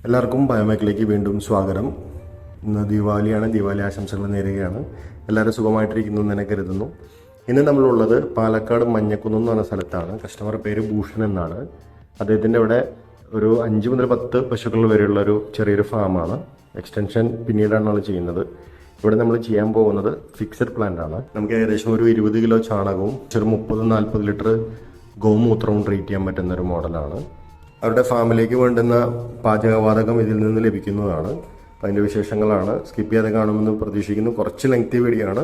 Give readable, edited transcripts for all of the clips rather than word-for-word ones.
എല്ലാവർക്കും ബയോമെക്കിലേക്ക് വീണ്ടും സ്വാഗതം. ഇന്ന് ദീപാവലിയാണ്. ദീപാവലി ആശംസകൾ നേരുകയാണ്. എല്ലാവരും സുഖമായിട്ടിരിക്കുന്നു എന്ന് തന്നെ കരുതുന്നു. ഇന്ന് നമ്മളുള്ളത് പാലക്കാട് മഞ്ഞക്കുന്ന് എന്ന് പറഞ്ഞ സ്ഥലത്താണ്. കസ്റ്റമർ പേര് ഭൂഷൺ എന്നാണ്. അദ്ദേഹത്തിൻ്റെ ഇവിടെ ഒരു 5 മുതൽ 10 പശുക്കൾ വരെയുള്ള ഒരു ചെറിയൊരു ഫാമാണ്. എക്സ്റ്റൻഷൻ പിന്നീടാണ് നമ്മൾ ചെയ്യുന്നത്. ഇവിടെ നമ്മൾ ചെയ്യാൻ പോകുന്നത് ഫിക്സഡ് പ്ലാന്റ് ആണ്. നമുക്ക് ഏകദേശം ഒരു 20 കിലോ ചാണകവും 30-40 ലിറ്റർ ഗോമൂത്രവും ട്രീറ്റ് ചെയ്യാൻ പറ്റുന്ന ഒരു മോഡലാണ്. അവരുടെ ഫാമിലേക്ക് വേണ്ടുന്ന പാചകവാതകം ഇതിൽ നിന്ന് ലഭിക്കുന്നതാണ്. അപ്പം അതിൻ്റെ വിശേഷങ്ങളാണ്. സ്കിപ്പ് ചെയ്യാതെ കാണുമെന്ന് പ്രതീക്ഷിക്കുന്നു. കുറച്ച് ലെങ്തി വീഡിയോ ആണ്,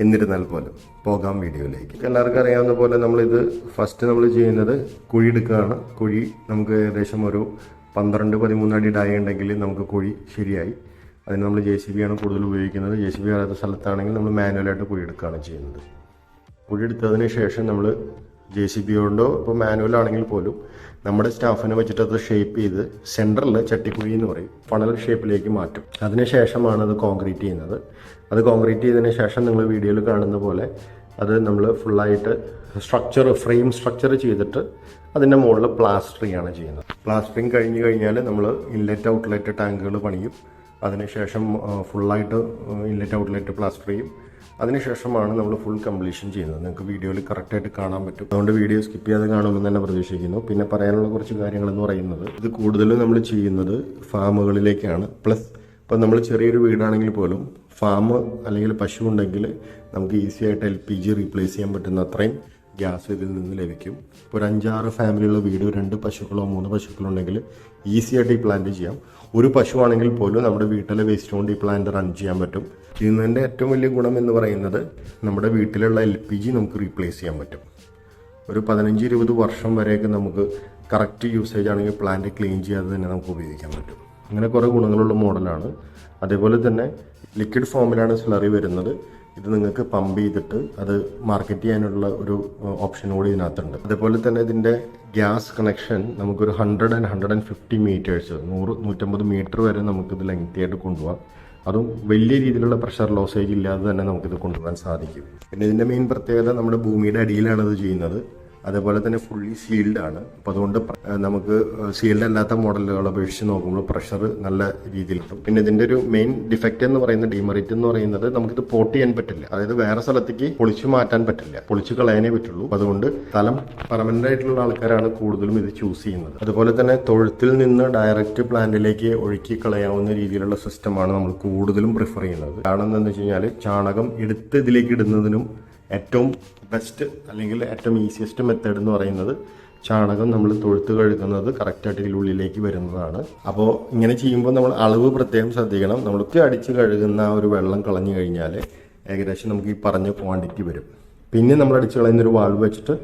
എന്നിരുന്നാൽ പോലും പോകാം വീഡിയോയിലേക്ക്. എല്ലാവർക്കും അറിയാവുന്ന പോലെ നമ്മളിത് ഫസ്റ്റ് നമ്മൾ ചെയ്യുന്നത് കുഴി എടുക്കുകയാണ്. കുഴി നമുക്ക് ഏകദേശം ഒരു 12-13 അടി ഡായ ഉണ്ടെങ്കിൽ നമുക്ക് കുഴി ശരിയായി. അതിന് നമ്മൾ JCB ആണ് കൂടുതൽ ഉപയോഗിക്കുന്നത്. JCB അറിയാത്ത സ്ഥലത്താണെങ്കിൽ നമ്മൾ മാനുവലായിട്ട് കുഴി എടുക്കുകയാണ് ചെയ്യുന്നത്. കുഴി എടുത്തതിന് ശേഷം നമ്മൾ JCB കൊണ്ടോ ഇപ്പോൾ മാനുവലാണെങ്കിൽ പോലും നമ്മുടെ സ്റ്റാഫിനെ വെച്ചിട്ട് അത് ഷേപ്പ് ചെയ്ത് സെൻറ്ററിൽ ചട്ടിക്കുഴി എന്ന് പറയും ഫണൽ ഷേപ്പിലേക്ക് മാറ്റും. അതിനുശേഷമാണ് അത് കോൺക്രീറ്റ് ചെയ്യുന്നത്. അത് കോൺക്രീറ്റ് ചെയ്തതിന് ശേഷം നിങ്ങൾ വീഡിയോയിൽ കാണുന്ന പോലെ അത് നമ്മൾ ഫുള്ളായിട്ട് ഫ്രെയിം സ്ട്രക്ചർ ചെയ്തിട്ട് അതിൻ്റെ മുകളിൽ പ്ലാസ്റ്ററിംഗ് ആണ് ചെയ്യുന്നത്. പ്ലാസ്റ്ററിംഗ് കഴിഞ്ഞ് കഴിഞ്ഞാൽ നമ്മൾ ഇൻലെറ്റ് ഔട്ട്ലെറ്റ് ടാങ്കുകൾ പണിയും. അതിനുശേഷം ഫുള്ളായിട്ട് ഇൻലെറ്റ് ഔട്ട്ലെറ്റ് പ്ലാസ്റ്റർ ചെയ്യും. അതിനുശേഷമാണ് നമ്മൾ ഫുൾ കംപ്ലീഷൻ ചെയ്യുന്നത്. നിങ്ങൾക്ക് വീഡിയോയിൽ കറക്റ്റായിട്ട് കാണാൻ പറ്റും. അതുകൊണ്ട് വീഡിയോ സ്കിപ്പ് ചെയ്യാതെ കാണുമെന്ന് തന്നെ പ്രതീക്ഷിക്കുന്നു. പിന്നെ പറയാനുള്ള കുറച്ച് കാര്യങ്ങളെന്ന് പറയുന്നത്, ഇത് കൂടുതലും നമ്മൾ ചെയ്യുന്നത് ഫാമുകളിലേക്കാണ്. പ്ലസ് ഇപ്പം നമ്മൾ ചെറിയൊരു വീടാണെങ്കിൽ പോലും ഫാം അല്ലെങ്കിൽ പശു ഉണ്ടെങ്കിൽ നമുക്ക് ഈസി ആയിട്ട് LPG റീപ്ലേസ് ചെയ്യാൻ പറ്റുന്ന അത്രയും ഗ്യാസ് ഇതിൽ നിന്ന് ലഭിക്കും. ഇപ്പോൾ ഒരു 5-6 ഫാമിലിയുള്ള വീട്, 2 പശുക്കളോ 3 പശുക്കളോ ഉണ്ടെങ്കിൽ ഈസി ആയിട്ട് ഈ പ്ലാന്റ് ചെയ്യാം. ഒരു പശു ആണെങ്കിൽ പോലും നമ്മുടെ വീട്ടിലെ വേസ്റ്റ് കൊണ്ട് ഈ പ്ലാന്റ് റൺ ചെയ്യാൻ പറ്റും. ചെയ്യുന്നതിൻ്റെ ഏറ്റവും വലിയ ഗുണം എന്ന് പറയുന്നത് നമ്മുടെ വീട്ടിലുള്ള LPG നമുക്ക് റീപ്ലേസ് ചെയ്യാൻ പറ്റും. ഒരു 15-20 വർഷം വരെയൊക്കെ നമുക്ക് കറക്റ്റ് യൂസേജ് ആണെങ്കിൽ പ്ലാന്റ് ക്ലീൻ ചെയ്യാതെ തന്നെ നമുക്ക് ഉപയോഗിക്കാൻ പറ്റും. അങ്ങനെ കുറേ ഗുണങ്ങളുള്ള മോഡലാണ്. അതേപോലെ തന്നെ ലിക്വിഡ് ഫോമിലാണ് സ്ലറി വരുന്നത്. ഇത് നിങ്ങൾക്ക് പമ്പ് ചെയ്തിട്ട് അത് മാർക്കറ്റ് ചെയ്യാനുള്ള ഒരു ഓപ്ഷൻ കൂടി ഇതിനകത്തുണ്ട്. അതേപോലെ തന്നെ ഇതിൻ്റെ ഗ്യാസ് കണക്ഷൻ നമുക്കൊരു 100-150 മീറ്റേഴ്സ് 100-150 മീറ്റർ വരെ നമുക്കിത് ലെങ്തി ആയിട്ട് കൊണ്ടുപോകാം. അതും വലിയ രീതിയിലുള്ള പ്രഷർ ലോസേജ് ഇല്ലാതെ തന്നെ നമുക്കിത് കൊണ്ടുപോകാൻ സാധിക്കും. പിന്നെ ഇതിൻ്റെ മെയിൻ പ്രത്യേകത നമ്മുടെ ഭൂമിയുടെ അടിയിലാണ് ഇത് ചെയ്യുന്നത്. അതേപോലെ തന്നെ ഫുള്ളി സീൽഡ് ആണ്. അപ്പോൾ അതുകൊണ്ട് നമുക്ക് സീൽഡ് അല്ലാത്ത മോഡലുകളെ അപേക്ഷിച്ച് നോക്കുമ്പോൾ പ്രഷർ നല്ല രീതിയിൽ കിട്ടും. പിന്നെ ഇതിൻ്റെ ഒരു മെയിൻ ഡിഫക്റ്റ് എന്ന് പറയുന്നത്, ഡിമെറിറ്റ് എന്ന് പറയുന്നത്, നമുക്കിത് പോർട്ട് ചെയ്യാൻ പറ്റില്ല. അതായത് വേറെ സ്ഥലത്തേക്ക് പൊളിച്ചു മാറ്റാൻ പറ്റില്ല, പൊളിച്ചു കളയാനേ പറ്റുള്ളൂ. അതുകൊണ്ട് സ്ഥലം പെർമനന്റ് ആയിട്ടുള്ള ആൾക്കാരാണ് കൂടുതലും ഇത് ചൂസ് ചെയ്യുന്നത്. അതുപോലെ തന്നെ തൊഴുത്തിൽ നിന്ന് ഡയറക്റ്റ് പ്ലാന്റിലേക്ക് ഒഴുക്കി കളയാവുന്ന രീതിയിലുള്ള സിസ്റ്റമാണ് നമ്മൾ കൂടുതലും പ്രിഫർ ചെയ്യുന്നത്. കാരണം എന്താണെന്ന് വെച്ച് കഴിഞ്ഞാൽ ചാണകം എടുത്ത് ഇതിലേക്ക് ഇടുന്നതിനും ഏറ്റവും ബെസ്റ്റ് അല്ലെങ്കിൽ ഏറ്റവും ഈസിയസ്റ്റ് മെത്തേഡ് എന്ന് പറയുന്നത് ചാണകം നമ്മൾ തൊഴുത്ത് കഴുകുന്നത് കറക്റ്റായിട്ട് ഇതിനുള്ളിലേക്ക് വരുന്നതാണ്. അപ്പോൾ ഇങ്ങനെ ചെയ്യുമ്പോൾ നമ്മൾ അളവ് പ്രത്യേകം ശ്രദ്ധിക്കണം. നമ്മൾ അടിച്ച് കഴുകുന്ന ആ ഒരു വെള്ളം കളഞ്ഞു കഴിഞ്ഞാൽ ഏകദേശം നമുക്ക് ഈ പറഞ്ഞ ക്വാണ്ടിറ്റി വരും. പിന്നെ നമ്മൾ അടിച്ച് കളയുന്നൊരു വാൾവ് വെച്ചിട്ട്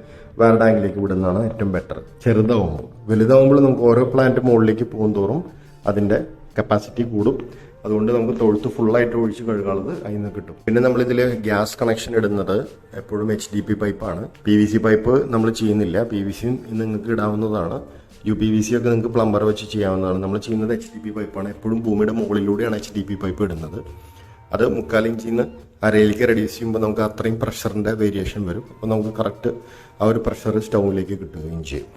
വേറെ ടാങ്കിലേക്ക് വിടുന്നതാണ് ഏറ്റവും ബെറ്റർ. ചെറുതാവുമ്പോൾ, വലുതാവുമ്പോൾ നമുക്ക് ഓരോ പ്ലാന്റ് മുകളിലേക്ക് പോകുന്തോറും അതിൻ്റെ കപ്പാസിറ്റി കൂടും. അതുകൊണ്ട് നമുക്ക് തൊഴുത്ത് ഫുള്ളായിട്ട് ഒഴിച്ച് കഴുകാനുള്ളത് അതിൽ നിന്ന് കിട്ടും. പിന്നെ നമ്മളിതിൽ ഗ്യാസ് കണക്ഷൻ ഇടുന്നത് എപ്പോഴും HDP പൈപ്പാണ്. PVC പൈപ്പ് നമ്മൾ ചെയ്യുന്നില്ല. PVC നിങ്ങൾക്ക് ഇടാവുന്നതാണ്. UPVC ഒക്കെ നിങ്ങൾക്ക് പ്ലംബർ വെച്ച് ചെയ്യാവുന്നതാണ്. നമ്മൾ ചെയ്യുന്നത് HDP പൈപ്പാണ്. എപ്പോഴും ഭൂമിയുടെ മുകളിലൂടെയാണ് HDP പൈപ്പ് ഇടുന്നത്. അത് 3/4 ഇഞ്ചിൽ നിന്ന് 1/2 ഇഞ്ചിലേക്ക് റെഡ്യൂസ് ചെയ്യുമ്പോൾ നമുക്ക് അത്രയും പ്രഷറിൻ്റെ വേരിയേഷൻ വരും. അപ്പോൾ നമുക്ക് കറക്റ്റ് ആ ഒരു പ്രഷർ സ്റ്റൗവിലേക്ക് കിട്ടുകയും ചെയ്യും.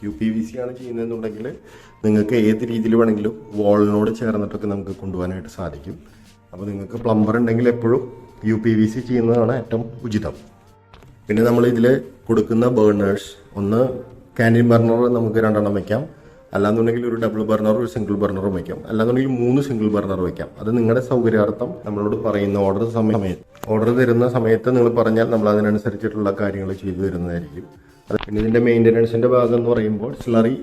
UPVC ആണ് ചെയ്യുന്നതെന്നുണ്ടെങ്കിൽ നിങ്ങൾക്ക് ഏത് രീതിയിൽ വേണമെങ്കിലും വാളിനോട് ചേർന്നിട്ടൊക്കെ നമുക്ക് കൊണ്ടുപോകാനായിട്ട് സാധിക്കും. അപ്പോൾ നിങ്ങൾക്ക് പ്ലംബർ ഉണ്ടെങ്കിൽ എപ്പോഴും UPVC ചെയ്യുന്നതാണ് ഏറ്റവും ഉചിതം. പിന്നെ നമ്മൾ ഇതിൽ കൊടുക്കുന്ന ബേർണേഴ്സ്, ഒന്ന് ക്യാൻറ്റീൻ ബർണർ നമുക്ക് 2 എണ്ണം വയ്ക്കാം. അല്ലാന്നുണ്ടെങ്കിൽ ഒരു ഡബിൾ ബർണർ, ഒരു സിംഗിൾ ബർണറും വയ്ക്കാം. അല്ലാന്നുണ്ടെങ്കിൽ 3 സിംഗിൾ ബർണർ വയ്ക്കാം. അത് നിങ്ങളുടെ സൗകര്യാർത്ഥം നമ്മളോട് പറയുന്ന ഓർഡർ തരുന്ന സമയത്ത് നിങ്ങൾ പറഞ്ഞാൽ നമ്മൾ അതിനനുസരിച്ചിട്ടുള്ള കാര്യങ്ങൾ ചെയ്തു തരുന്നതായിരിക്കും. പിന്നെ ഇതിൻ്റെ മെയിൻ്റനൻസിൻ്റെ ഭാഗം എന്ന് പറയുമ്പോൾ സ്ലറി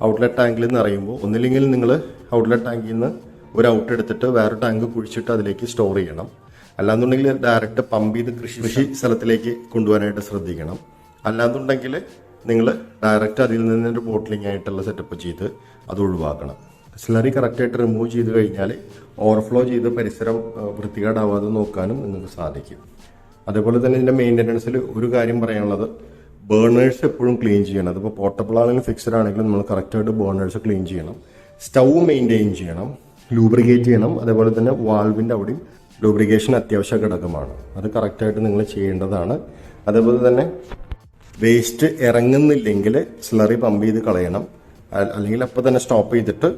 ഔട്ട്ലെറ്റ് ടാങ്കിൽ നിന്ന് അറിയുമ്പോൾ ഒന്നില്ലെങ്കിൽ നിങ്ങൾ ഔട്ട്ലെറ്റ് ടാങ്കിൽ നിന്ന് ഒരു ഔട്ട് എടുത്തിട്ട് വേറെ ടാങ്ക് കുഴിച്ചിട്ട് അതിലേക്ക് സ്റ്റോർ ചെയ്യണം. അല്ലാന്നുണ്ടെങ്കിൽ ഡയറക്റ്റ് പമ്പ് ചെയ്ത് കൃഷി സ്ഥലത്തിലേക്ക് കൊണ്ടുപോകാനായിട്ട് ശ്രദ്ധിക്കണം. അല്ലാന്നുണ്ടെങ്കിൽ നിങ്ങൾ ഡയറക്റ്റ് അതിൽ നിന്നൊരു ബോട്ടിലിംഗ് ആയിട്ടുള്ള സെറ്റപ്പ് ചെയ്ത് അത് ഒഴിവാക്കണം. സ്ലറി കറക്റ്റായിട്ട് റിമൂവ് ചെയ്ത് കഴിഞ്ഞാൽ ഓവർഫ്ലോ ചെയ്ത് പരിസരം വൃത്തികേടാവാതെ നോക്കാനും നിങ്ങൾക്ക് സാധിക്കും. അതേപോലെ തന്നെ ഇതിൻ്റെ മെയിൻ്റനൻസിൽ ഒരു കാര്യം പറയാനുള്ളത്, ബേർണേഴ്സ് എപ്പോഴും ക്ലീൻ ചെയ്യണം. അതിപ്പോൾ പോർട്ടബിൾ ആണെങ്കിലും ഫിക്സഡ് ആണെങ്കിലും നമ്മൾ കറക്റ്റായിട്ട് ബേർണേഴ്സ് ക്ലീൻ ചെയ്യണം. സ്റ്റൗ മെയിൻറ്റെയിൻ ചെയ്യണം, ലൂബ്രിക്കേറ്റ് ചെയ്യണം. അതേപോലെ തന്നെ വാൾവിൻ്റെ അവിടെയും ലൂബ്രിക്കേഷൻ അത്യാവശ്യ ഘടകമാണ്. അത് കറക്റ്റായിട്ട് നിങ്ങൾ ചെയ്യേണ്ടതാണ്. അതേപോലെ തന്നെ വേസ്റ്റ് ഇറങ്ങുന്നില്ലെങ്കിൽ സ്ലറി പമ്പ് ചെയ്ത് കളയണം. അല്ലെങ്കിൽ അപ്പോൾ തന്നെ സ്റ്റോപ്പ് ചെയ്തിട്ട്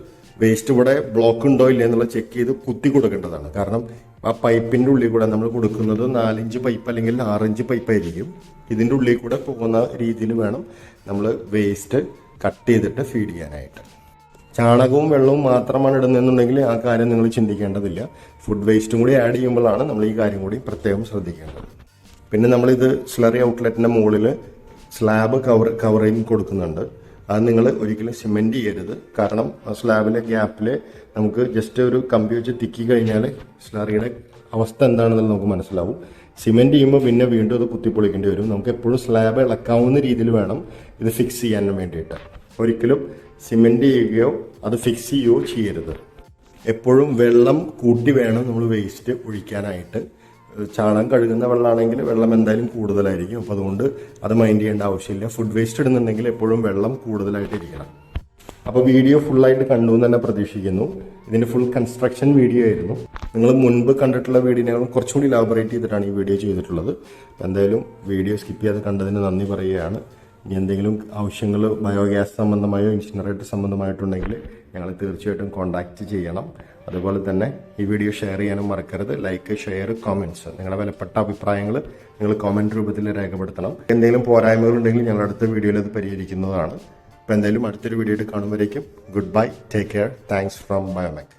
വേസ്റ്റ് ഇവിടെ ബ്ലോക്ക് ഉണ്ടോ ഇല്ല എന്നുള്ളത് ചെക്ക് ചെയ്ത് കുത്തി കൊടുക്കേണ്ടതാണ്. കാരണം ആ പൈപ്പിന്റെ ഉള്ളിൽ കൂടെ നമ്മൾ കൊടുക്കുന്നത് 4-5 പൈപ്പ് അല്ലെങ്കിൽ 6-5 പൈപ്പ് ആയിരിക്കും. ഇതിന്റെ ഉള്ളിൽ കൂടെ പോകുന്ന രീതിയിൽ വേണം നമ്മൾ വേസ്റ്റ് കട്ട് ചെയ്തിട്ട് ഫീഡ് ചെയ്യാനായിട്ട്. ചാണകവും വെള്ളവും മാത്രമാണ് ഇടുന്നതെന്നുണ്ടെങ്കിൽ ആ കാര്യം നിങ്ങൾ ചിന്തിക്കേണ്ടതില്ല. ഫുഡ് വേസ്റ്റും കൂടി ആഡ് ചെയ്യുമ്പോഴാണ് നമ്മൾ ഈ കാര്യം കൂടി പ്രത്യേകം ശ്രദ്ധിക്കേണ്ടത്. പിന്നെ നമ്മളിത് സ്ലറി ഔട്ട്ലെറ്റിന്റെ മുകളിൽ സ്ലാബ് കവറിങ് കൊടുക്കുന്നുണ്ട്. അത് നിങ്ങൾ ഒരിക്കലും സിമെന്റ് ചെയ്യരുത്. കാരണം ആ സ്ലാബിലെ ഗ്യാപ്പിൽ നമുക്ക് ജസ്റ്റ് ഒരു കമ്പി വെച്ച് തിക്കി കഴിഞ്ഞാൽ സ്ലറിയുടെ അവസ്ഥ എന്താണെന്നുള്ളത് നമുക്ക് മനസ്സിലാവും. സിമെന്റ് ചെയ്യുമ്പോൾ പിന്നെ വീണ്ടും അത് കുത്തിപ്പൊളിക്കേണ്ടി വരും. നമുക്ക് എപ്പോഴും സ്ലാബ് ഇളക്കാവുന്ന രീതിയിൽ വേണം ഇത് ഫിക്സ് ചെയ്യാൻ വേണ്ടിയിട്ട്. ഒരിക്കലും സിമെന്റ് ചെയ്യുകയോ അത് ഫിക്സ് ചെയ്യുകയോ ചെയ്യരുത്. എപ്പോഴും വെള്ളം കൂട്ടി വേണം നമ്മൾ വേസ്റ്റ് ഒഴിക്കാനായിട്ട്. ചാണകം കഴുകുന്ന വെള്ളമാണെങ്കിൽ വെള്ളം എന്തായാലും കൂടുതലായിരിക്കും. അപ്പോൾ അതുകൊണ്ട് അത് മൈൻഡ് ചെയ്യേണ്ട ആവശ്യമില്ല. ഫുഡ് വേസ്റ്റ് ഇടുന്നുണ്ടെങ്കിൽ എപ്പോഴും വെള്ളം കൂടുതലായിട്ട് ഇരിക്കണം. അപ്പോൾ വീഡിയോ ഫുള്ളായിട്ട് കണ്ടു എന്ന് തന്നെ പ്രതീക്ഷിക്കുന്നു. ഇതിൻ്റെ ഫുൾ കൺസ്ട്രക്ഷൻ വീഡിയോ ആയിരുന്നു. നിങ്ങൾ മുൻപ് കണ്ടിട്ടുള്ള വീഡിയോനേക്കാളും കുറച്ചുകൂടി ഇലാബറേറ്റ് ചെയ്തിട്ടാണ് ഈ വീഡിയോ ചെയ്തിട്ടുള്ളത്. എന്തായാലും വീഡിയോ സ്കിപ്പ് ചെയ്യാതെ കണ്ടതിന് നന്ദി പറയുകയാണ്. ഇനി എന്തെങ്കിലും ആവശ്യങ്ങൾ ബയോഗ്യാസ് സംബന്ധമായോ ഇൻസിനറേറ്റർ സംബന്ധമായിട്ടുണ്ടെങ്കിൽ ഞങ്ങൾ തീർച്ചയായിട്ടും കോൺടാക്റ്റ് ചെയ്യണം. അതുപോലെ തന്നെ ഈ വീഡിയോ ഷെയർ ചെയ്യാനും മറക്കരുത്. ലൈക്ക്, ഷെയർ, കമൻറ്റ്സ്, നിങ്ങളുടെ വിലപ്പെട്ട അഭിപ്രായങ്ങൾ നിങ്ങൾ കമൻറ്റ് രൂപത്തിൽ രേഖപ്പെടുത്തണം. എന്തെങ്കിലും പോരായ്മകളുണ്ടെങ്കിൽ ഞങ്ങൾ അടുത്ത വീഡിയോയിൽ അത് പരിഹരിക്കുന്നതാണ്. അപ്പോൾ എന്തായാലും അടുത്തൊരു വീഡിയോ കാണുമ്പോഴേക്കും good bye, take care, thanks from Biomech.